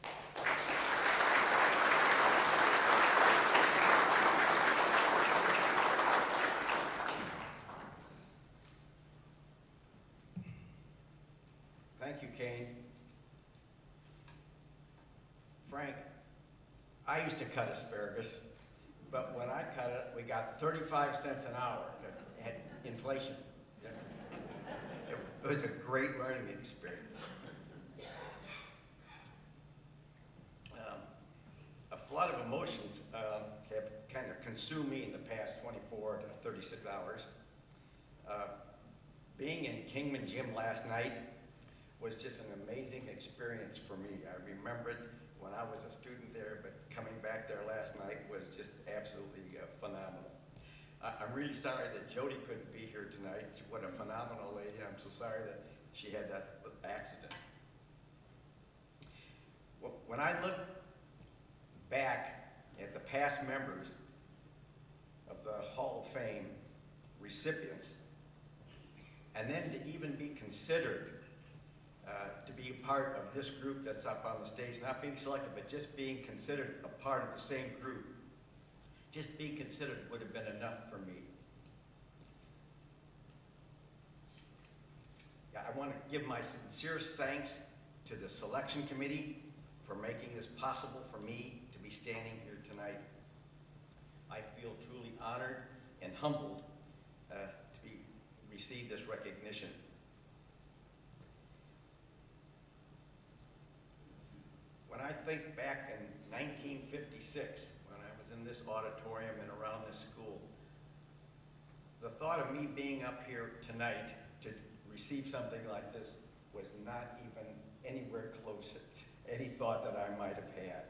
Thank you, Kane. Frank, I used to cut asparagus, but when I cut it, we got 35 cents an hour. It had inflation. It was a great learning experience. A flood of emotions have kind of consumed me in the past 24 to 36 hours. Being in Kingman Gym last night was just an amazing experience for me. I remember it when I was a student there, but coming back there last night was just absolutely phenomenal. I'm really sorry that Jodi couldn't be here tonight. What a phenomenal lady. I'm so sorry that she had that accident. When I look back at the past members of the Hall of Fame recipients, and then to even be considered to be a part of this group that's up on the stage, not being selected, but just being considered a part of the same group, just being considered would have been enough for me. I want to give my sincerest thanks to the selection committee for making this possible for me to be standing here tonight. I feel truly honored and humbled to receive this recognition. When I think back in 1956, when I was in this auditorium and around this school, the thought of me being up here tonight to receive something like this was not even anywhere close to any thought that I might have had.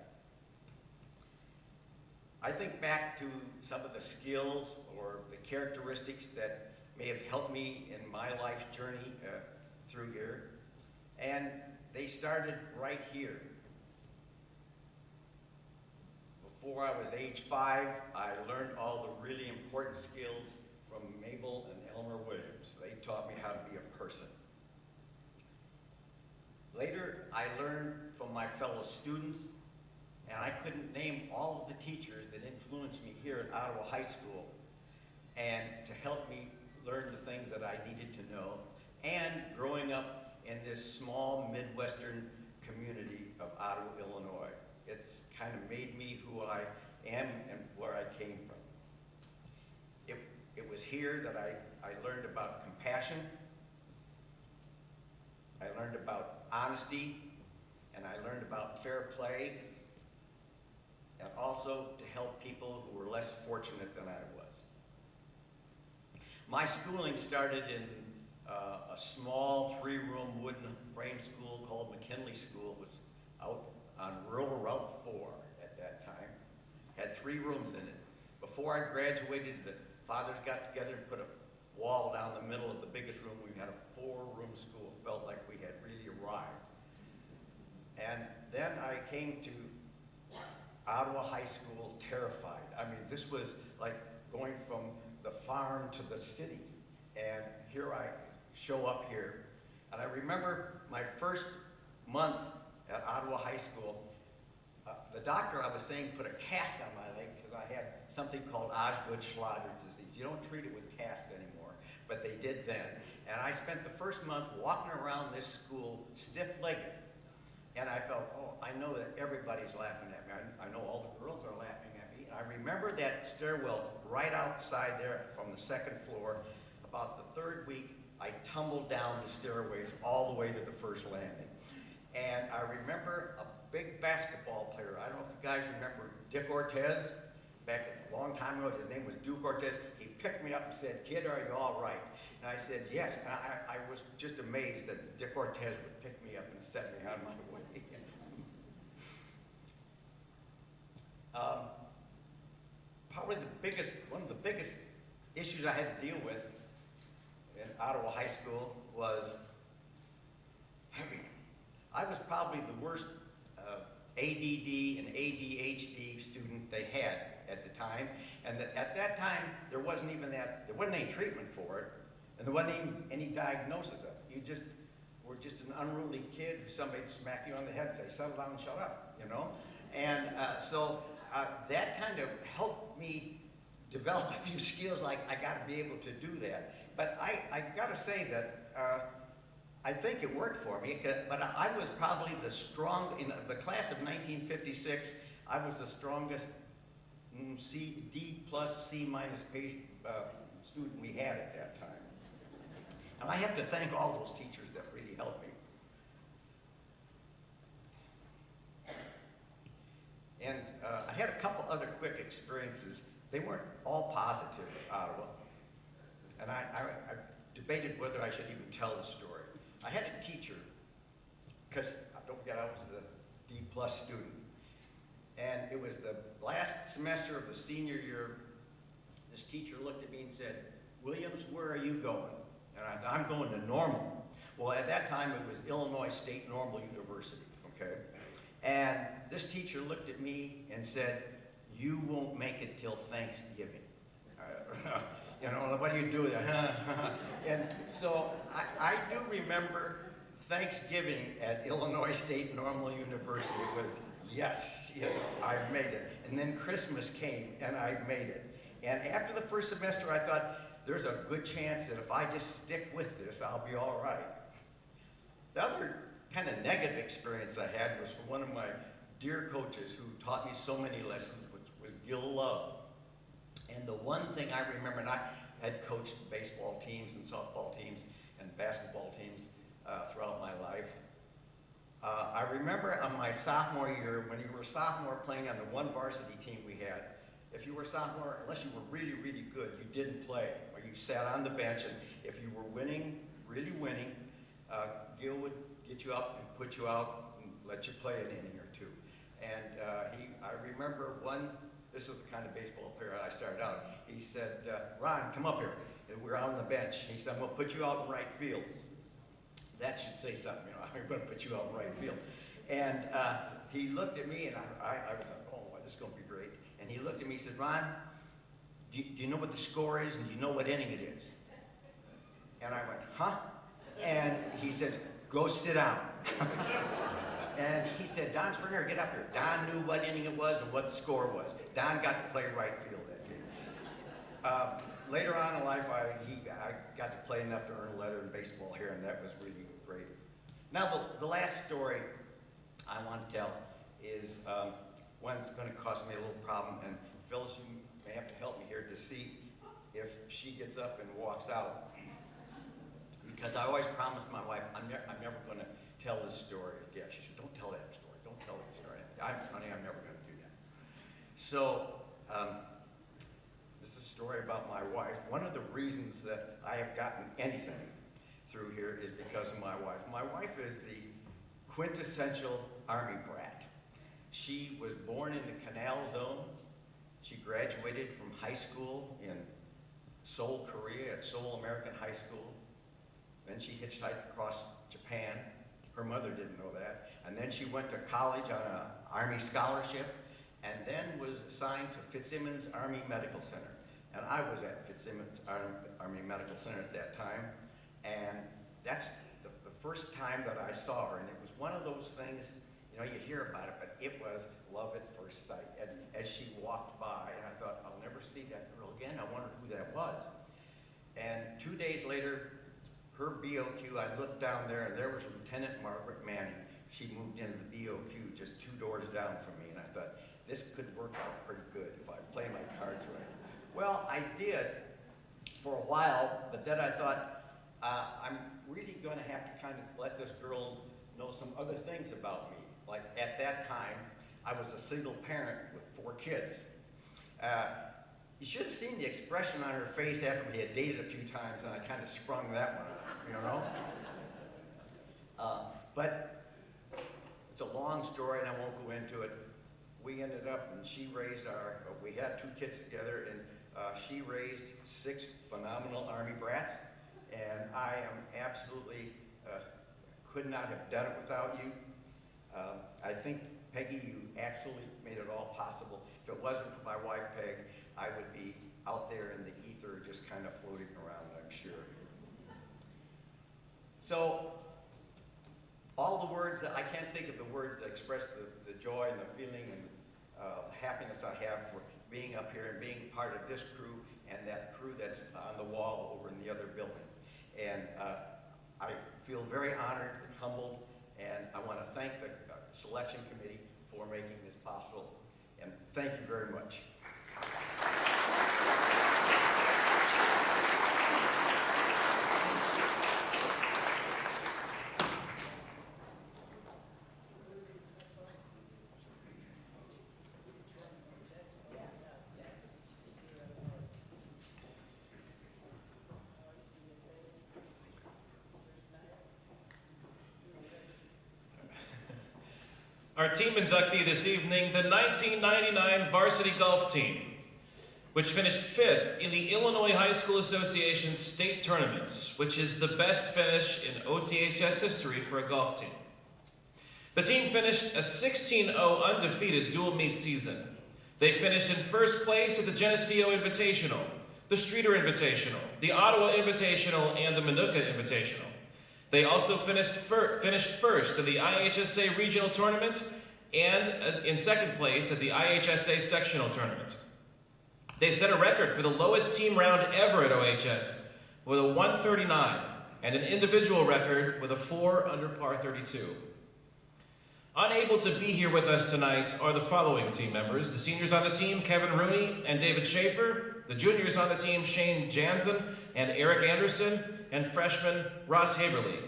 I think back to some of the skills or the characteristics that may have helped me in my life's journey through here, and they started right here. Before I was age 5, I learned all the really important skills from Mabel and Elmer Williams. They taught me how to be a person. Later, I learned from my fellow students, and I couldn't name all of the teachers that influenced me here at Ottawa High School, and to help me learn the things that I needed to know, and growing up in this small Midwestern community of Ottawa, Illinois. It's kind of made me who I am and where I came from. It was here that I learned about compassion, I learned about honesty, and I learned about fair play, and also to help people who were less fortunate than I was. My schooling started in a small 3-room wooden frame school called McKinley School. It was out on rural Route 4 at that time. Had 3 rooms in it. Before I graduated, the fathers got together and put a wall down the middle of the biggest room. We had a 4-room school. It felt like we had really arrived. And then I came to Ottawa High School terrified. I mean, this was like going from the farm to the city. And here I show up here. And I remember my first month at Ottawa High School, the doctor I was seeing put a cast on my leg because I had something called Osgood-Schlatter disease. You don't treat it with cast anymore, but they did then. And I spent the first month walking around this school stiff-legged. And I felt, oh, I know that everybody's laughing at me. I know all the girls are laughing at me. And I remember that stairwell right outside there from the 2nd floor. About the 3rd week, I tumbled down the stairways all the way to the first landing. And I remember a big basketball player. I don't know if you guys remember Dick Ortiz. Back a long time ago, his name was Duke Ortiz. He picked me up and said, "Kid, are you all right?" And I said, "Yes." And I was just amazed that Dick Ortiz would pick me up and set me on my way. Probably one of the biggest issues I had to deal with in Ottawa High School was I was probably the worst ADD and ADHD student they had at the time. And that at that time, there wasn't any treatment for it, and there wasn't even any diagnosis of it. You just were just an unruly kid, somebody'd smack you on the head and say, settle down and shut up, you know? And so that kind of helped me develop a few skills, like I gotta be able to do that. But I gotta say that I think it worked for me, but I was probably in the class of 1956, I was the strongest D plus, C minus student we had at that time. And I have to thank all those teachers that really helped me. And I had a couple other quick experiences. They weren't all positive at Ottawa. And I debated whether I should even tell the story. I had a teacher, because don't forget I was the D plus student. And it was the last semester of the senior year. This teacher looked at me and said, Williams, where are you going? And I said, I'm going to Normal. Well, at that time, it was Illinois State Normal University, okay? And this teacher looked at me and said, you won't make it till Thanksgiving. You know, what do you do there? And so I do remember Thanksgiving at Illinois State Normal University was, yes, you know, I made it. And then Christmas came and I made it. And after the first semester, I thought, there's a good chance that if I just stick with this, I'll be all right. The other kind of negative experience I had was from one of my dear coaches who taught me so many lessons, which was Gil Love. And the one thing I remember, and I had coached baseball teams and softball teams and basketball teams throughout my life. I remember on my sophomore year, when you were a sophomore playing on the one varsity team we had, if you were a sophomore, unless you were really, really good, you didn't play, or you sat on the bench, and if you were winning, really winning, Gil would get you up and put you out and let you play an inning or two. And I remember this was the kind of baseball player I started out. He said, Ron, come up here. And we're on the bench. He said, I'm gonna put you out in right field. That should say something, you know, I'm gonna put you out in right field. And he looked at me and I thought, oh, this is gonna be great. And he looked at me and said, Ron, do you know what the score is and do you know what inning it is? And I went, huh? And he said, go sit down. And he said, Don Springer, get up here. Don knew what inning it was and what the score was. Don got to play right field that game. Later on in life, I got to play enough to earn a letter in baseball here, and that was really great. Now, the last story I want to tell is one that's going to cost me a little problem, and Phyllis, you may have to help me here to see if she gets up and walks out. Because I always promised my wife, I'm never going to tell this story again. She said, don't tell that story, don't tell that story. Honey, I'm never going to do that. So, this is a story about my wife. One of the reasons that I have gotten anything through here is because of my wife. My wife is the quintessential Army brat. She was born in the Canal Zone. She graduated from high school in Seoul, Korea at Seoul American High School. Then she hitchhiked across Japan. Her mother didn't know that. And then she went to college on an Army scholarship and then was assigned to Fitzsimmons Army Medical Center. And I was at Fitzsimmons Army Medical Center at that time. And that's the first time that I saw her. And it was one of those things, you know, you hear about it, but it was love at first sight. As she walked by, and I thought, I'll never see that girl again. I wonder who that was. And 2 days later, her BOQ, I looked down there, and there was Lieutenant Margaret Manning. She moved into the BOQ just 2 doors down from me, and I thought, this could work out pretty good if I play my cards right. Well, I did for a while, but then I thought, I'm really going to have to kind of let this girl know some other things about me. Like, at that time, I was a single parent with 4 kids. You should have seen the expression on her face after we had dated a few times, and I kind of sprung that one up, you know? But it's a long story, and I won't go into it. We ended up, and she raised we had 2 kids together, and she raised 6 phenomenal Army brats, and I am absolutely, could not have done it without you. I think Peggy, you actually made it all possible. If it wasn't for my wife, Peg, I would be out there in the ether just kind of floating around, I'm sure. So, all the words that, I can't think of the words that express the joy and the feeling and happiness I have for being up here and being part of this crew and that crew that's on the wall over in the other building. And I feel very honored and humbled, and I want to thank the selection committee for making this possible. And thank you very much. Our team inductee this evening, the 1999 varsity golf team, which finished 5th in the Illinois High School Association state tournament, which is the best finish in OTHS history for a golf team. The team finished a 16-0 undefeated dual meet season. They finished in first place at the Geneseo Invitational, the Streeter Invitational, the Ottawa Invitational, and the Manuka Invitational. They also finished first in the IHSA Regional Tournament and in second place at the IHSA Sectional Tournament. They set a record for the lowest team round ever at OHS with a 139 and an individual record with a 4 under par 32. Unable to be here with us tonight are the following team members. The seniors on the team, Kevin Rooney and David Schaefer. The juniors on the team, Shane Jansen and Eric Anderson. And freshman Ross Haberly.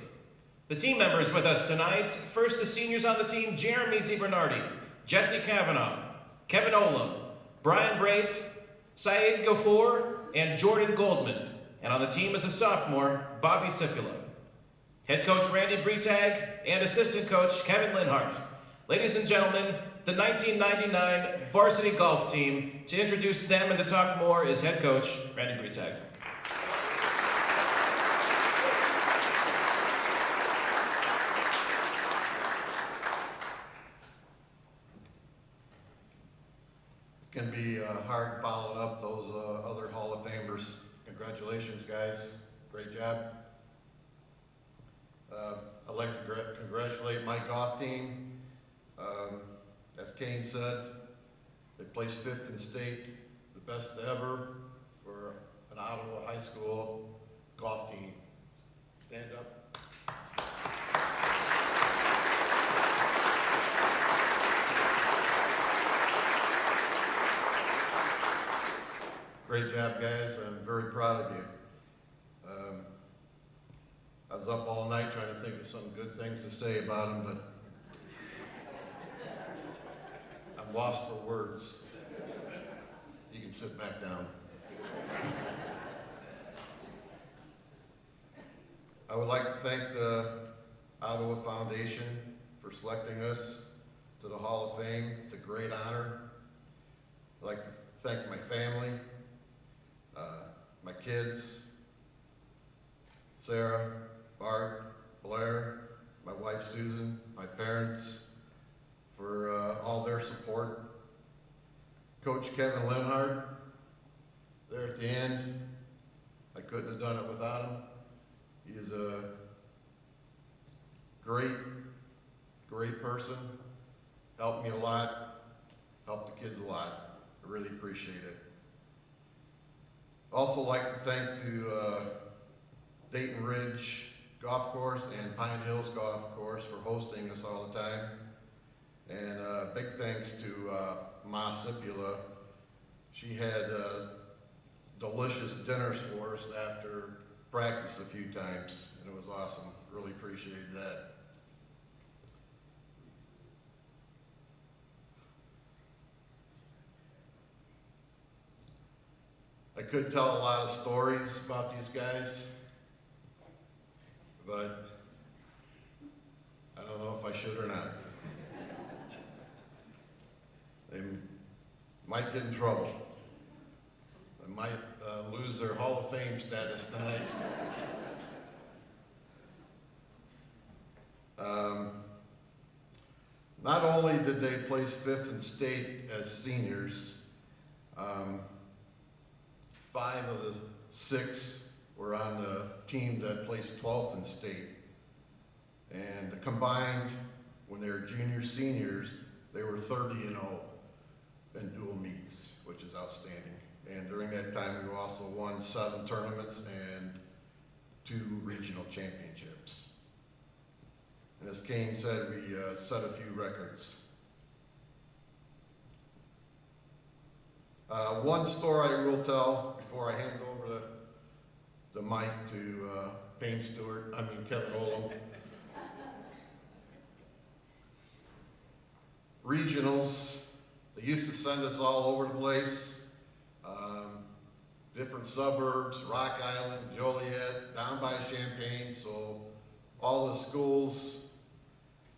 The team members with us tonight, first the seniors on the team, Jeremy DiBernardi, Jesse Kavanaugh, Kevin Olam, Brian Brait, Saeed Ghafour, and Jordan Goldman. And on the team is a sophomore, Bobby Sipula. Head coach Randy Breitag and assistant coach Kevin Linhart. Ladies and gentlemen, the 1999 varsity golf team. To introduce them and to talk more is head coach Randy Breitag. Can be hard following up those other Hall of Famers. Congratulations, guys. Great job. I'd like to congratulate my golf team. As Kane said, they placed 5th in state, the best ever for an Ottawa high school golf team. Stand up. Great job, guys. I'm very proud of you. I was up all night trying to think of some good things to say about them, but I'm lost for words. You can sit back down. I would like to thank the Ottawa Foundation for selecting us to the Hall of Fame. It's a great honor. I'd like to thank my family, my kids, Sarah, Barth, Blair, my wife Susan, my parents, for all their support. Coach Kevin Linhart, there at the end. I couldn't have done it without him. He is a great, great person. Helped me a lot, helped the kids a lot. I really appreciate it. Also like to thank Dayton Ridge Golf Course and Pine Hills Golf Course for hosting us all the time. And big thanks to Ma Sipula. She had delicious dinners for us after practice a few times, and it was awesome. Really appreciated that. I could tell a lot of stories about these guys, but I don't know if I should or not. They might get in trouble. They might lose their Hall of Fame status tonight. Not only did they place 5th in state as seniors, 5 of the 6 were on the team that placed 12th in state. And combined, when they were juniors, seniors, they were 30-0 in dual meets, which is outstanding. And during that time, we also won 7 tournaments and 2 regional championships. And as Kane said, we set a few records. One story I will tell before I hand over the mic to Kevin Olam. Regionals, they used to send us all over the place, different suburbs, Rock Island, Joliet, down by Champaign, so all the schools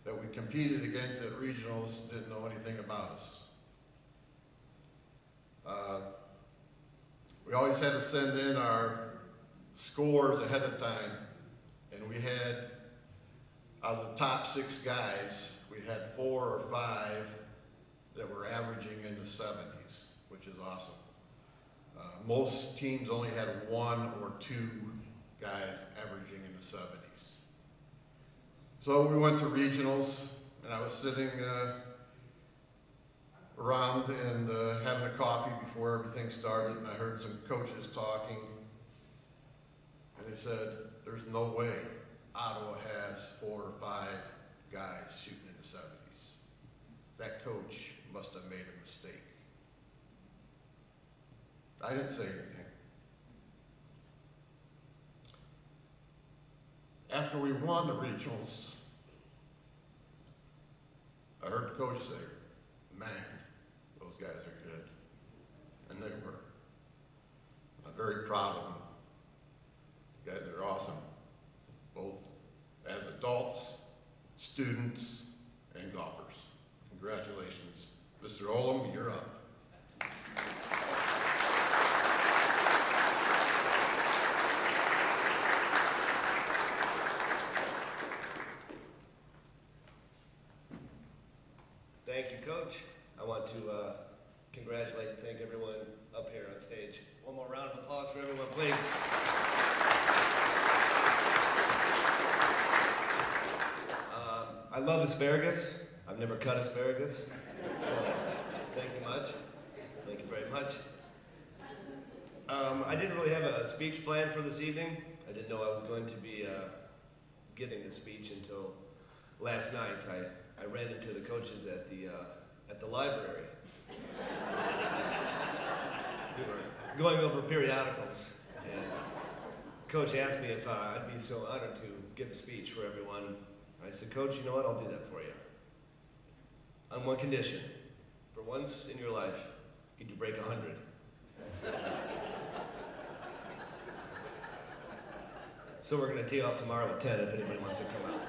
that we competed against at regionals didn't know anything about us. We always had to send in our scores ahead of time, and we had, out of the top 6 guys, we had 4 or 5 that were averaging in the 70s, which is awesome. Most teams only had 1 or 2 guys averaging in the 70s. So we went to regionals, and I was sitting around and having a coffee before everything started, and I heard some coaches talking, and they said, there's no way Ottawa has 4 or 5 guys shooting in the 70s. That coach must have made a mistake. I didn't say anything. After we won the regionals, I heard the coach say, man, those guys are good. And they were. I'm very proud of them. You guys are awesome, both as adults, students, and golfers. Congratulations. Mr. Olam, you're up. Thank you, Coach. I want to congratulate and thank everyone up here on stage. One more round of applause for everyone, please. I love asparagus. I've never cut asparagus, so thank you much. Thank you very much. I didn't really have a speech planned for this evening. I didn't know I was going to be giving the speech until last night. I ran into the coaches at the library. We were going over periodicals, and Coach asked me if I'd be so honored to give a speech for everyone. I said, Coach, you know what? I'll do that for you. On one condition. For once in your life, could you break 100? So we're going to tee off tomorrow at 10 if anybody wants to come out.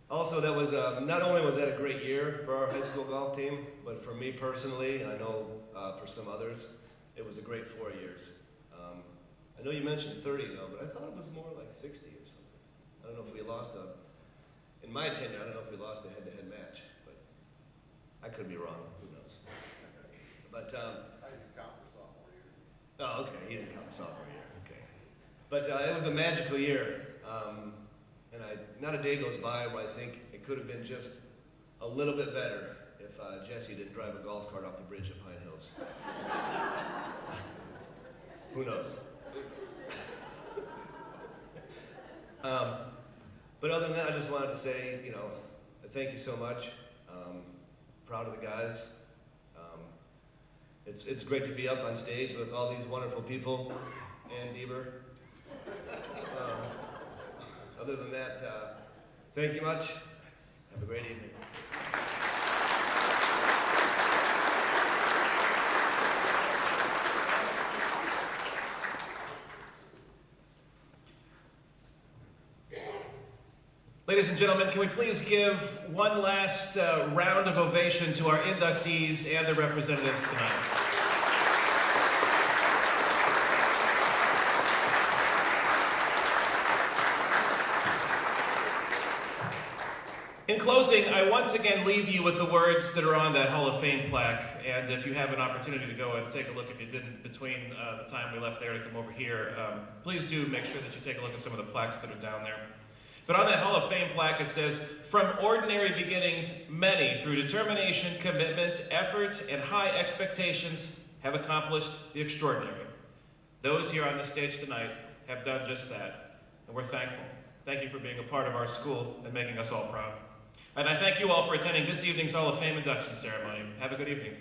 Also, that was not only was that a great year for our high school golf team, but for me personally, and I know for some others, it was a great 4 years. I know you mentioned 30 though, but I thought it was more like 60 or something. I don't know if we lost in my opinion, I don't know if we lost a head-to-head match, but I could be wrong, who knows. But, I didn't count for sophomore year. Oh, okay, he didn't count sophomore year, okay. But it was a magical year. And not a day goes by where I think it could have been just a little bit better if Jesse didn't drive a golf cart off the bridge at Pine Hills. Who knows? But other than that, I just wanted to say, thank you so much. Proud of the guys. It's great to be up on stage with all these wonderful people. Ann Bieber. Other than that, thank you much. Have a great evening. Ladies and gentlemen, can we please give one last round of ovation to our inductees and their representatives tonight? closing, I once again leave you with the words that are on that Hall of Fame plaque. And if you have an opportunity to go and take a look, if you didn't between the time we left there to come over here, please do make sure that you take a look at some of the plaques that are down there. But on that Hall of Fame plaque, it says, "From ordinary beginnings, many, through determination, commitment, effort, and high expectations, have accomplished the extraordinary." Those here on the stage tonight have done just that, and we're thankful. Thank you for being a part of our school and making us all proud. And I thank you all for attending this evening's Hall of Fame induction ceremony. Have a good evening.